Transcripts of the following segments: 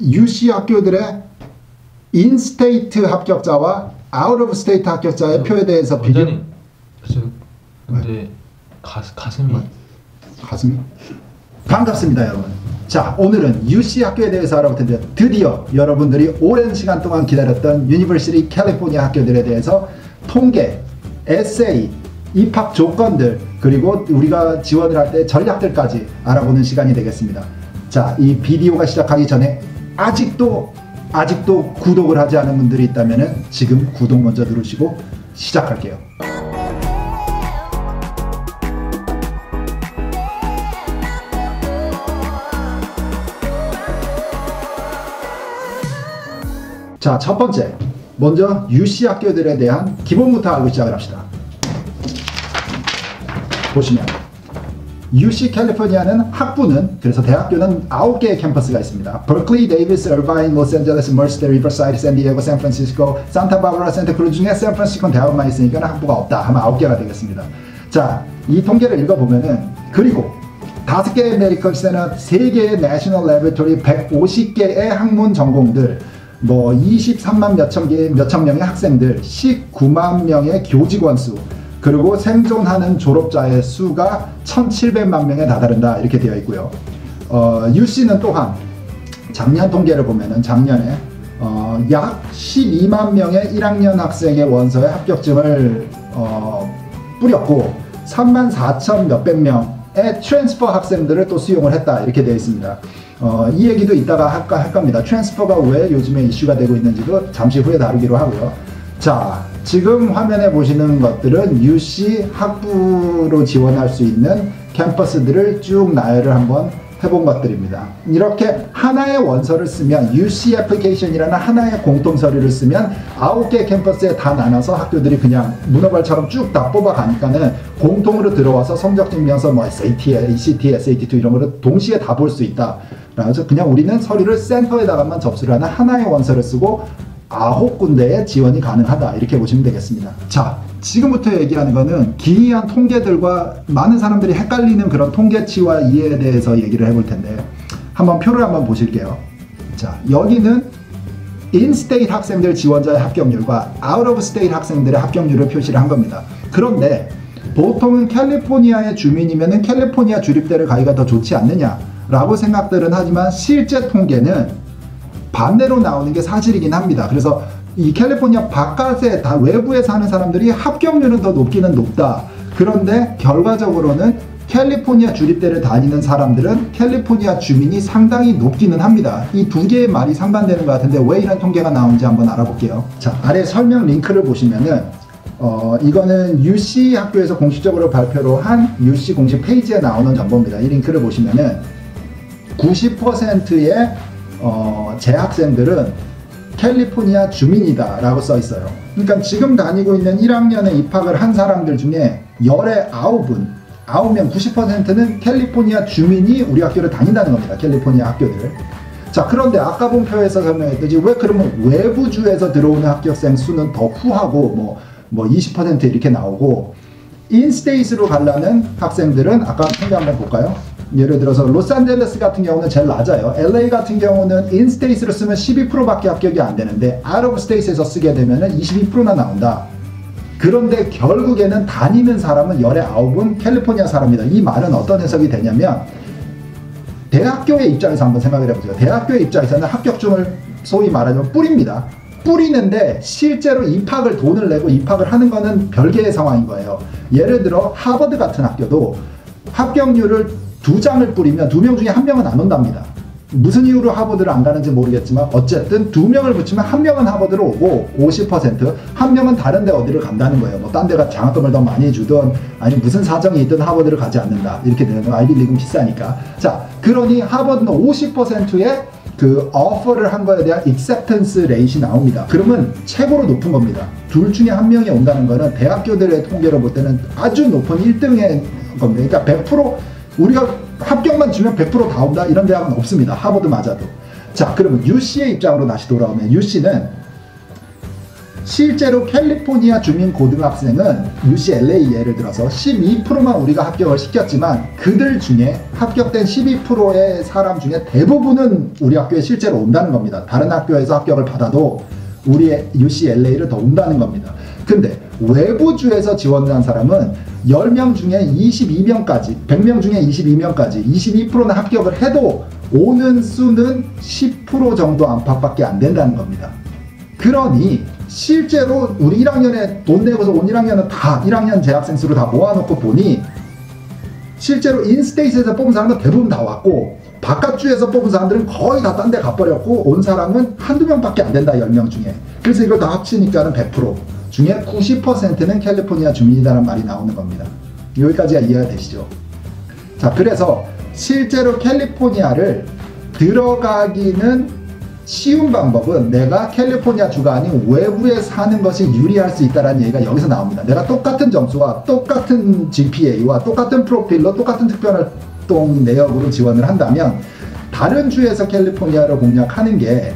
UC 학교들의 인스테이트 합격자와 아웃 오브 스테이트 합격자의 표에 대해서 비교. 근데 가슴이 반갑습니다, 여러분. 자, 오늘은 UC 학교에 대해서 알아볼 텐데 드디어 여러분들이 오랜 시간 동안 기다렸던 유니버시티 캘리포니아 학교들에 대해서 통계, 에세이, 입학 조건들, 그리고 우리가 지원을 할 때 전략들까지 알아보는 시간이 되겠습니다. 자, 이 비디오가 시작하기 전에 아직도 구독을 하지 않은 분들이 있다면 지금 구독 먼저 누르시고 시작할게요. 자, 첫 번째, 먼저 UC 학교들에 대한 기본부터 알고 시작을 합시다. 보시면 UC 캘리포니아는 학부는, 그래서 대학교는 9개의 캠퍼스가 있습니다. 버클리, 데이비스, 얼바인, 로스앤젤레스, 머스데, 리버사이드, 샌디에고, 샌프란시스코, 산타바바라, 샌타크루즈 중에 샌프란시스코는 대학원만 있으니까 학부가 없다 하면 9개가 되겠습니다. 자, 이 통계를 읽어보면은, 그리고 5개의 메디컬 센터, 3개의 내셔널 레버토리, 150개의 학문 전공들, 뭐 23만 몇천 명의 학생들, 19만 명의 교직원 수, 그리고 생존하는 졸업자의 수가 1700만 명에 다다른다, 이렇게 되어 있고요. UC는 또한 작년 통계를 보면은 작년에 약 12만 명의 1학년 학생의 원서에 합격증을 뿌렸고 3만 4천 몇백 명의 트랜스퍼 학생들을 또 수용을 했다, 이렇게 되어 있습니다. 이 얘기도 이따가 할 겁니다. 트랜스퍼가 왜 요즘에 이슈가 되고 있는지도 잠시 후에 다루기로 하고요. 자, 지금 화면에 보시는 것들은 UC 학부로 지원할 수 있는 캠퍼스들을 쭉 나열을 한번 해본 것들입니다. 이렇게 하나의 원서를 쓰면, UC 애플리케이션이라는 하나의 공통 서류를 쓰면 9개 캠퍼스에 다 나눠서 학교들이 그냥 문어발처럼 쭉 다 뽑아가니까는 공통으로 들어와서 성적 증명서, 뭐 SAT, ACT, SAT2 이런 거를 동시에 다 볼 수 있다. 그래서 그냥 우리는 서류를 센터에다가만 접수를 하는 하나의 원서를 쓰고 9군데의 지원이 가능하다, 이렇게 보시면 되겠습니다. 자, 지금부터 얘기하는 거는 기이한 통계들과 많은 사람들이 헷갈리는 그런 통계치와 이해에 대해서 얘기를 해볼 텐데, 한번 표를 한번 보실게요. 자, 여기는 인스테이트 학생들 지원자의 합격률과 아웃 오브 스테이트 학생들의 합격률을 표시를 한 겁니다. 그런데 보통은 캘리포니아의 주민이면은 캘리포니아 주립대를 가기가 더 좋지 않느냐 라고 생각들은 하지만, 실제 통계는 반대로 나오는 게 사실이긴 합니다. 그래서 이 캘리포니아 바깥에 다 외부에 사는 사람들이 합격률은 더 높기는 높다. 그런데 결과적으로는 캘리포니아 주립대를 다니는 사람들은 캘리포니아 주민이 상당히 높기는 합니다. 이 두 개의 말이 상반되는 것 같은데 왜 이런 통계가 나오는지 한번 알아볼게요. 자, 아래 설명 링크를 보시면은 이거는 UC 학교에서 공식적으로 발표로 한 UC 공식 페이지에 나오는 정보입니다. 이 링크를 보시면은 90%의 재학생들은 캘리포니아 주민이다 라고 써 있어요. 그러니까 지금 다니고 있는 1학년에 입학을 한 사람들 중에 열의 9명 90%는 캘리포니아 주민이 우리 학교를 다닌다는 겁니다. 캘리포니아 학교들. 자, 그런데 아까 본 표에서 설명했듯이 왜 그러면 외부주에서 들어오는 합격생 수는 더 후하고 뭐 20% 이렇게 나오고, 인스테이트로 가려는 학생들은 아까 통계 한번 볼까요? 예를 들어서 로스앤젤레스 같은 경우는 제일 낮아요. LA 같은 경우는 인스테이트로 쓰면 12%밖에 합격이 안 되는데 아웃 오브 스테이트에서 쓰게 되면 22%나 나온다. 그런데 결국에는 다니는 사람은 열의 9은 캘리포니아 사람이다. 이 말은 어떤 해석이 되냐면, 대학교의 입장에서 한번 생각을 해보세요. 대학교의 입장에서는 합격증을 소위 말하자면 뿌립니다. 뿌리는데 실제로 입학을 돈을 내고 입학을 하는 거는 별개의 상황인 거예요. 예를 들어 하버드 같은 학교도 합격률을 2장을 뿌리면 2명 중에 1명은 안 온답니다. 무슨 이유로 하버드를 안 가는지 모르겠지만 어쨌든 2명을 붙이면 1명은 하버드로 오고 50%, 1명은 다른 데 어디를 간다는 거예요. 뭐 딴 데가 장학금을 더 많이 주든 아니면 무슨 사정이 있든 하버드를 가지 않는다, 이렇게 되는 거예요. 아이비리그는 비싸니까. 자, 그러니 하버드는 50%의 그 어퍼를 한 거에 대한 acceptance rate이 나옵니다. 그러면 최고로 높은 겁니다. 둘 중에 1명이 온다는 거는 대학교들의 통계로 볼 때는 아주 높은 1등의 겁니다. 그러니까 100% 우리가 합격만 주면 100% 다 온다, 이런 대학은 없습니다. 하버드 맞아도. 자, 그러면 UC의 입장으로 다시 돌아오면, UC는 실제로 캘리포니아 주민 고등학생은 UCLA 예를 들어서 12%만 우리가 합격을 시켰지만 그들 중에 합격된 12%의 사람 중에 대부분은 우리 학교에 실제로 온다는 겁니다. 다른 학교에서 합격을 받아도 우리의 UCLA를 더 온다는 겁니다. 근데 외부주에서 지원을 한 사람은 10명 중에 22명까지, 100명 중에 22명까지 22%는 합격을 해도 오는 수는 10% 정도 안팎밖에 안 된다는 겁니다. 그러니 실제로 우리 1학년에 돈 내고서 온 1학년은 다 1학년 재학생 수를 다 모아놓고 보니 실제로 인스테이트에서 뽑은 사람은 대부분 다 왔고 바깥주에서 뽑은 사람들은 거의 다 딴 데 가버렸고 온 사람은 한두 명밖에 안 된다 10명 중에. 그래서 이걸 다 합치니까는 100% 중에 90%는 캘리포니아 주민이다라는 말이 나오는 겁니다. 여기까지가 이해가 되시죠? 자, 그래서 실제로 캘리포니아를 들어가기는 쉬운 방법은 내가 캘리포니아 주가 아닌 외부에 사는 것이 유리할 수 있다는 얘기가 여기서 나옵니다. 내가 똑같은 점수와 똑같은 GPA와 똑같은 프로필로 똑같은 특별활동 내역으로 지원을 한다면 다른 주에서 캘리포니아를 공략하는 게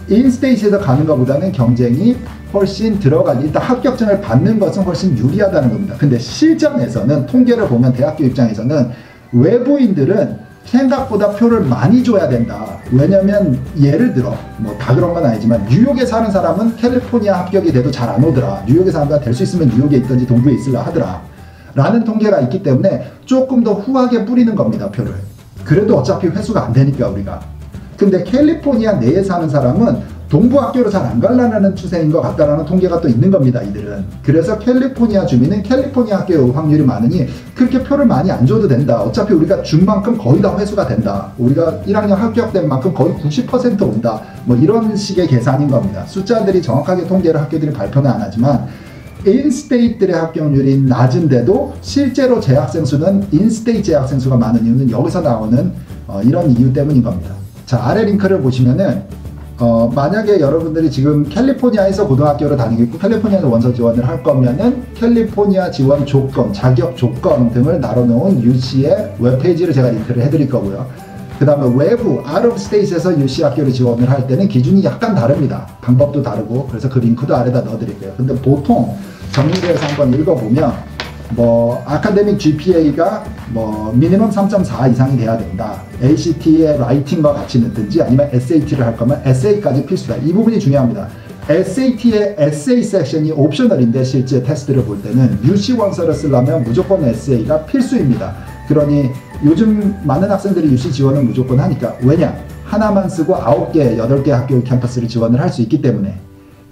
인스테이트에서 가는 것보다는 경쟁이 훨씬 들어가기, 일단 합격증을 받는 것은 훨씬 유리하다는 겁니다. 근데 실전에서는 통계를 보면 대학교 입장에서는 외부인들은 생각보다 표를 많이 줘야 된다. 왜냐면 예를 들어 뭐 다 그런 건 아니지만 뉴욕에 사는 사람은 캘리포니아 합격이 돼도 잘 안 오더라. 뉴욕에 사는 사람 될 수 있으면 뉴욕에 있든지 동부에 있으려 하더라. 라는 통계가 있기 때문에 조금 더 후하게 뿌리는 겁니다. 표를. 그래도 어차피 회수가 안 되니까 우리가. 근데 캘리포니아 내에 사는 사람은 동부 학교로 잘 안 가려는 추세인 것 같다라는 통계가 또 있는 겁니다. 이들은. 그래서 캘리포니아 주민은 캘리포니아 학교에 올 확률이 많으니 그렇게 표를 많이 안 줘도 된다. 어차피 우리가 준 만큼 거의 다 회수가 된다. 우리가 1학년 합격된 만큼 거의 90% 온다. 뭐 이런 식의 계산인 겁니다. 숫자들이 정확하게 통계를 학교들이 발표는 안 하지만 인스테이트들의 합격률이 낮은데도 실제로 재학생 수는 인스테이트 재학생 수가 많은 이유는 여기서 나오는 이런 이유 때문인 겁니다. 자, 아래 링크를 보시면은 만약에 여러분들이 지금 캘리포니아에서 고등학교를 다니고 있고 캘리포니아에서 원서 지원을 할 거면은 캘리포니아 지원 조건, 자격 조건 등을 나눠놓은 UC의 웹페이지를 제가 링크를 해드릴 거고요. 그 다음에 외부, out of state에서 UC 학교를 지원을 할 때는 기준이 약간 다릅니다. 방법도 다르고, 그래서 그 링크도 아래다 넣어드릴게요. 근데 보통 정리돼서 한번 읽어보면 뭐 아카데믹 GPA가 뭐 미니멈 3.4 이상이 돼야 된다. ACT의 라이팅과 같이 넣든지 아니면 SAT를 할 거면 SA까지 필수다. 이 부분이 중요합니다. SAT의 에세이 섹션이 옵셔널인데 실제 테스트를 볼 때는 UC 원서를 쓰려면 무조건 에세이가 필수입니다. 그러니 요즘 많은 학생들이 UC 지원을 무조건 하니까. 왜냐? 하나만 쓰고 9개, 8개 학교 캠퍼스를 지원을 할 수 있기 때문에.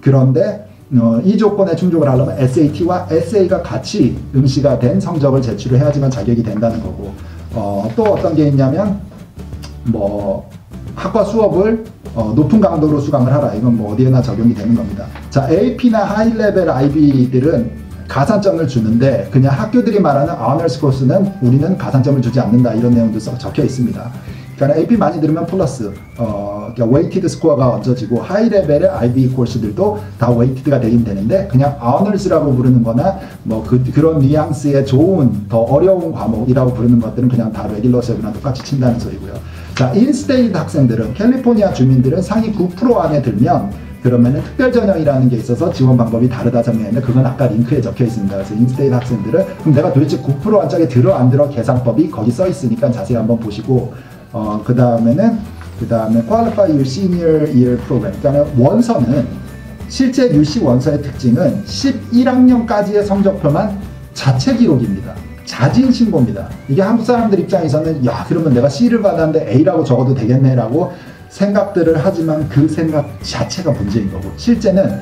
그런데 이 조건에 충족을 하려면 SAT와 SA가 같이 응시가 된 성적을 제출을 해야지만 자격이 된다는 거고, 또 어떤 게 있냐면 뭐 학과 수업을 높은 강도로 수강을 하라. 이건 뭐 어디에나 적용이 되는 겁니다. 자, AP나 하이레벨 IB들은 가산점을 주는데 그냥 학교들이 말하는 Honors 코스는 우리는 가산점을 주지 않는다. 이런 내용도 적혀 있습니다. 그러니까 AP 많이 들으면 플러스, 그러니까 웨이티드 스코어가 얹어지고 하이 레벨의 IB 코र्स들도 다 웨이티드가 되긴 되는데 그냥 Honors라고 부르는 거나 뭐 그런 뉘앙스의 좋은 더 어려운 과목이라고 부르는 것들은 그냥 다 레귤러 셀이랑 똑같이 친다는 소리고요. 자, 인스테이트 학생들은 캘리포니아 주민들은 상위 9% 안에 들면 그러면은 특별 전형이라는 게 있어서 지원 방법이 다르다 정리했는데 그건 아까 링크에 적혀 있습니다. 그래서 인스테이트 학생들은 그럼 내가 도대체 9% 안짝에 들어 안 들어 계산법이 거기 써 있으니까 자세히 한번 보시고 그 다음에 Qualify Your Senior Year Program. 그러니까 원서는 실제 UC 원서의 특징은 11학년까지의 성적표만 자체 기록입니다. 자진 신고입니다. 이게 한국 사람들 입장에서는 야 그러면 내가 C를 받았는데 A라고 적어도 되겠네라고 생각들을 하지만 그 생각 자체가 문제인 거고 실제는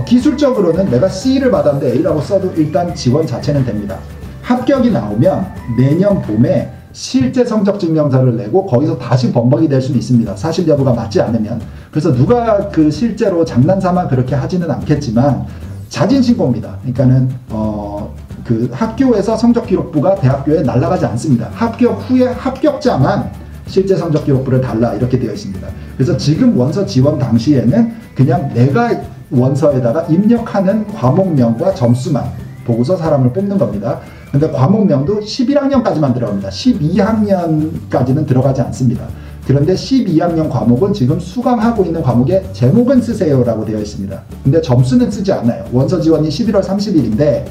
기술적으로는 내가 C를 받았는데 A라고 써도 일단 지원 자체는 됩니다. 합격이 나오면 내년 봄에 실제 성적 증명서를 내고 거기서 다시 범벅이 될 수는 있습니다. 사실 여부가 맞지 않으면. 그래서 누가 그 실제로 장난삼아 그렇게 하지는 않겠지만 자진 신고입니다. 그러니까는 그 학교에서 성적 기록부가 대학교에 날아가지 않습니다. 합격 후에 합격자만 실제 성적 기록부를 달라 이렇게 되어 있습니다. 그래서 지금 원서 지원 당시에는 그냥 내가 원서에다가 입력하는 과목명과 점수만 보고서 사람을 뽑는 겁니다. 근데 과목명도 11학년까지만 들어갑니다. 12학년까지는 들어가지 않습니다. 그런데 12학년 과목은 지금 수강하고 있는 과목에 제목은 쓰세요라고 되어 있습니다. 근데 점수는 쓰지 않아요. 원서 지원이 11월 30일인데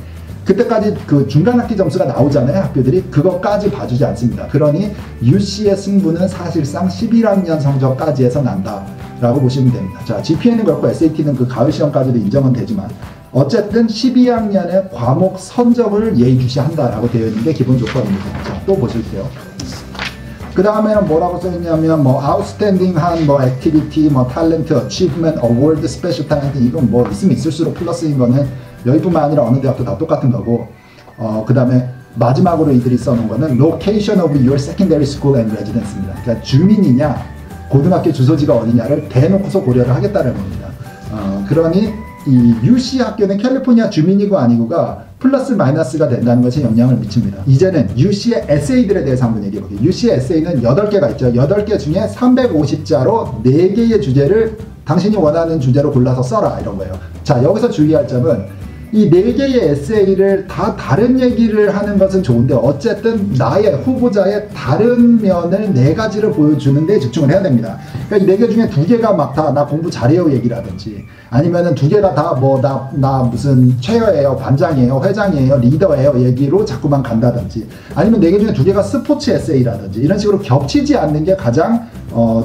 그때까지 그 중간 학기 점수가 나오잖아요. 학교들이 그것까지 봐주지 않습니다. 그러니 UC의 승부는 사실상 11학년 성적까지 해서 난다라고 보시면 됩니다. 자, GPA는 그렇고 SAT는 그 가을 시험까지도 인정은 되지만 어쨌든 12학년의 과목 선정을 예의주시한다라고 되어 있는 게 기본 조건입니다. 자, 또 보실게요. 그 다음에는 뭐라고 써있냐면 뭐 아웃스탠딩한 뭐 액티비티, 뭐 탤런트, 어치브먼트, 어워드, 스페셜 탤런트 이건 뭐 있으면 있을수록 플러스인 거는 여기뿐만 아니라 어느 대학도 다 똑같은 거고 그 다음에 마지막으로 이들이 써놓은 거는 location of your secondary school and residence입니다. 그러니까 주민이냐 고등학교 주소지가 어디냐를 대놓고서 고려를 하겠다는 겁니다. 그러니 이 UC 학교는 캘리포니아 주민이고 아니고가 플러스 마이너스가 된다는 것에 영향을 미칩니다. 이제는 UC의 에세이들에 대해서 한번 얘기해 볼게요. UC의 에세이는 8개가 있죠. 8개 중에 350자로 4개의 주제를 당신이 원하는 주제로 골라서 써라 이런 거예요. 자, 여기서 주의할 점은 이 4개의 에세이를 다 다른 얘기를 하는 것은 좋은데 어쨌든 나의 후보자의 다른 면을 4가지를 보여주는 데 집중을 해야 됩니다. 그러니까 이 4개 중에 2개가 막 다 나 공부 잘해요 얘기라든지 아니면은 2개가 다 뭐 나 무슨 최여예요, 반장이에요, 회장이에요, 리더예요 얘기로 자꾸만 간다든지 아니면 4개 중에 2개가 스포츠 에세이라든지 이런 식으로 겹치지 않는 게 가장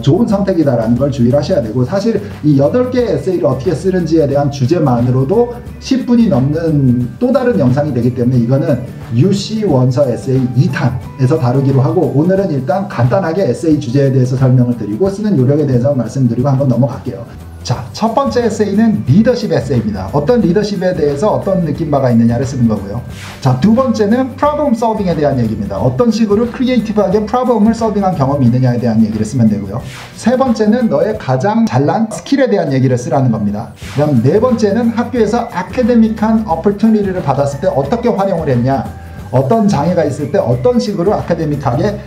좋은 선택이다라는 걸 주의를 하셔야 되고 사실 이 8개의 에세이를 어떻게 쓰는지에 대한 주제만으로도 10분이 넘는 또 다른 영상이 되기 때문에 이거는 UC 원서 에세이 2탄에서 다루기로 하고 오늘은 일단 간단하게 에세이 주제에 대해서 설명을 드리고 쓰는 요령에 대해서 말씀드리고 한번 넘어갈게요. 자, 첫 번째 에세이는 리더십 에세이입니다. 어떤 리더십에 대해서 어떤 느낌바가 있느냐를 쓰는 거고요. 자, 두 번째는 프로블럼 서빙에 대한 얘기입니다. 어떤 식으로 크리에이티브하게 프로블럼을 서빙한 경험이 있느냐에 대한 얘기를 쓰면 되고요. 세 번째는 너의 가장 잘난 스킬에 대한 얘기를 쓰라는 겁니다. 그다음 네 번째는 학교에서 아카데믹한 오퍼튜니티를 받았을 때 어떻게 활용을 했냐, 어떤 장애가 있을 때 어떤 식으로 아카데믹하게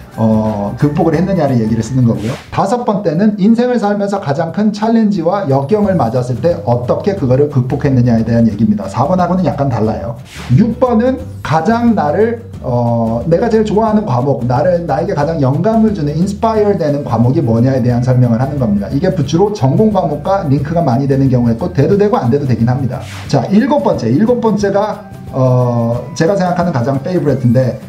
극복을 했느냐를 얘기를 쓰는 거고요. 다섯 번째는 인생을 살면서 가장 큰 챌린지와 역경을 맞았을 때 어떻게 그거를 극복했느냐에 대한 얘기입니다. 4번하고는 약간 달라요. 6번은 가장 나를 내가 제일 좋아하는 과목, 나에게 가장 영감을 주는 인스파이어 되는 과목이 뭐냐에 대한 설명을 하는 겁니다. 이게 주로 전공 과목과 링크가 많이 되는 경우가 있고 돼도 되고 안 돼도 되긴 합니다. 자, 일곱 번째가 제가 생각하는 가장 페이브릿인데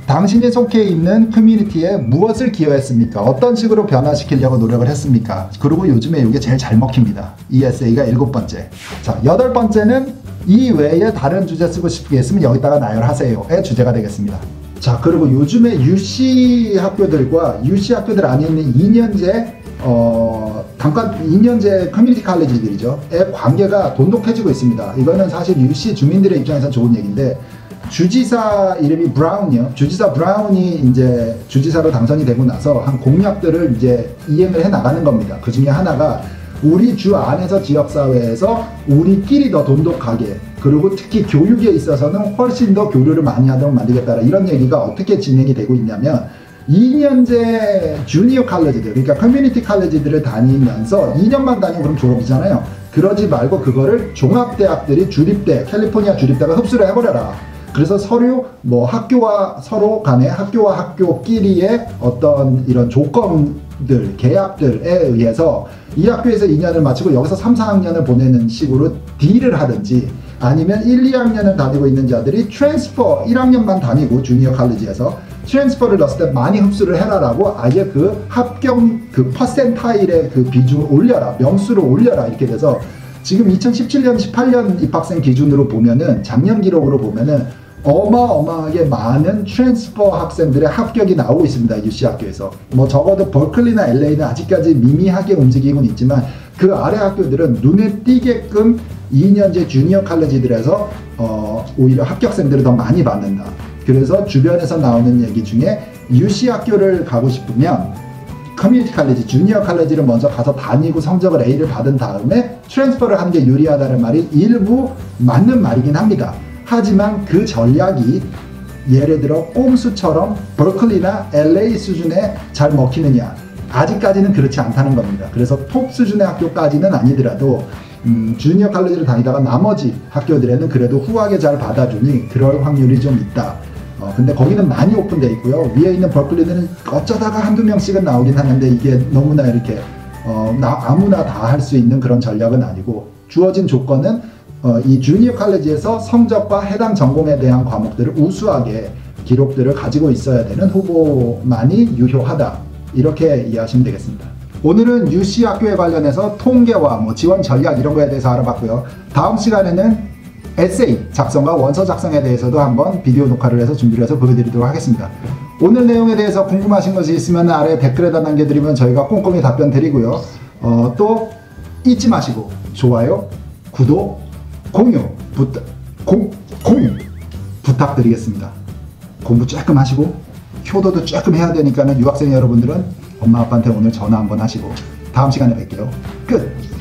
당신이 속해 있는 커뮤니티에 무엇을 기여했습니까? 어떤 식으로 변화시키려고 노력을 했습니까? 그리고 요즘에 이게 제일 잘 먹힙니다. 이 에세이가 7번째. 자, 8번째는 이 외에 다른 주제 쓰고 싶겠으면 여기다가 나열하세요의 주제가 되겠습니다. 자, 그리고 요즘에 UC 학교들과 UC 학교들 안에 있는 2년제 2년제 커뮤니티 칼리지들이죠. 의 관계가 돈독해지고 있습니다. 이거는 사실 UC 주민들의 입장에서 좋은 얘기인데 주지사 이름이 브라운이요. 주지사 브라운이 이제 주지사로 당선이 되고 나서 한 공약들을 이제 이행을 해 나가는 겁니다. 그 중에 하나가 우리 주 안에서 지역사회에서 우리끼리 더 돈독하게 그리고 특히 교육에 있어서는 훨씬 더 교류를 많이 하도록 만들겠다 이런 얘기가 어떻게 진행이 되고 있냐면 2년제 주니어 칼리지들 그러니까 커뮤니티 칼리지들을 다니면서 2년만 다니면 그럼 졸업이잖아요. 그러지 말고 그거를 종합대학들이 주립대 캘리포니아 주립대가 흡수를 해버려라. 그래서 서류 학교와 서로 간에 학교와 학교끼리의 어떤 이런 조건들 계약들에 의해서 이 학교에서 2년을 마치고 여기서 3, 4학년을 보내는 식으로 딜을 하든지 아니면 1, 2학년을 다니고 있는 자들이 트랜스퍼 1학년만 다니고 주니어 칼리지에서 트랜스퍼를 넣었을 때 많이 흡수를 해라라고 아예 그 합격 그 퍼센타일의 그 비중을 올려라 명수를 올려라 이렇게 돼서 지금 2017년 18년 입학생 기준으로 보면은 작년 기록으로 보면은 어마어마하게 많은 트랜스퍼 학생들의 합격이 나오고 있습니다. UC 학교에서 적어도 버클리나 LA는 아직까지 미미하게 움직이곤 있지만 그 아래 학교들은 눈에 띄게끔 2년제 주니어 칼리지들에서 오히려 합격생들을 더 많이 받는다. 그래서 주변에서 나오는 얘기 중에 UC 학교를 가고 싶으면 커뮤니티 칼리지, 주니어 칼리지를 먼저 가서 다니고 성적을 A를 받은 다음에 트랜스퍼를 하는 게 유리하다는 말이 일부 맞는 말이긴 합니다. 하지만 그 전략이 예를 들어 꼼수처럼 버클리나 LA 수준에 잘 먹히느냐 아직까지는 그렇지 않다는 겁니다. 그래서 톱 수준의 학교까지는 아니더라도 주니어 칼리지를 다니다가 나머지 학교들에는 그래도 후하게 잘 받아주니 그럴 확률이 좀 있다. 근데 거기는 많이 오픈되어 있고요. 위에 있는 버클리는 어쩌다가 한두 명씩은 나오긴 하는데 이게 너무나 이렇게 아무나 다 할 수 있는 그런 전략은 아니고 주어진 조건은 이 주니어 칼리지에서 성적과 해당 전공에 대한 과목들을 우수하게 기록들을 가지고 있어야 되는 후보만이 유효하다. 이렇게 이해하시면 되겠습니다. 오늘은 UC 학교에 관련해서 통계와 지원 전략 이런 거에 대해서 알아봤고요. 다음 시간에는 에세이 작성과 원서 작성에 대해서도 한번 비디오 녹화를 해서 준비를 해서 보여드리도록 하겠습니다. 오늘 내용에 대해서 궁금하신 것이 있으면 아래 댓글에다 남겨드리면 저희가 꼼꼼히 답변 드리고요. 또 잊지 마시고 좋아요, 구독, 공유 부탁드리겠습니다. 공부 조금 하시고 효도도 조금 해야 되니까는 유학생 여러분들은 엄마 아빠한테 오늘 전화 한번 하시고 다음 시간에 뵐게요. 끝!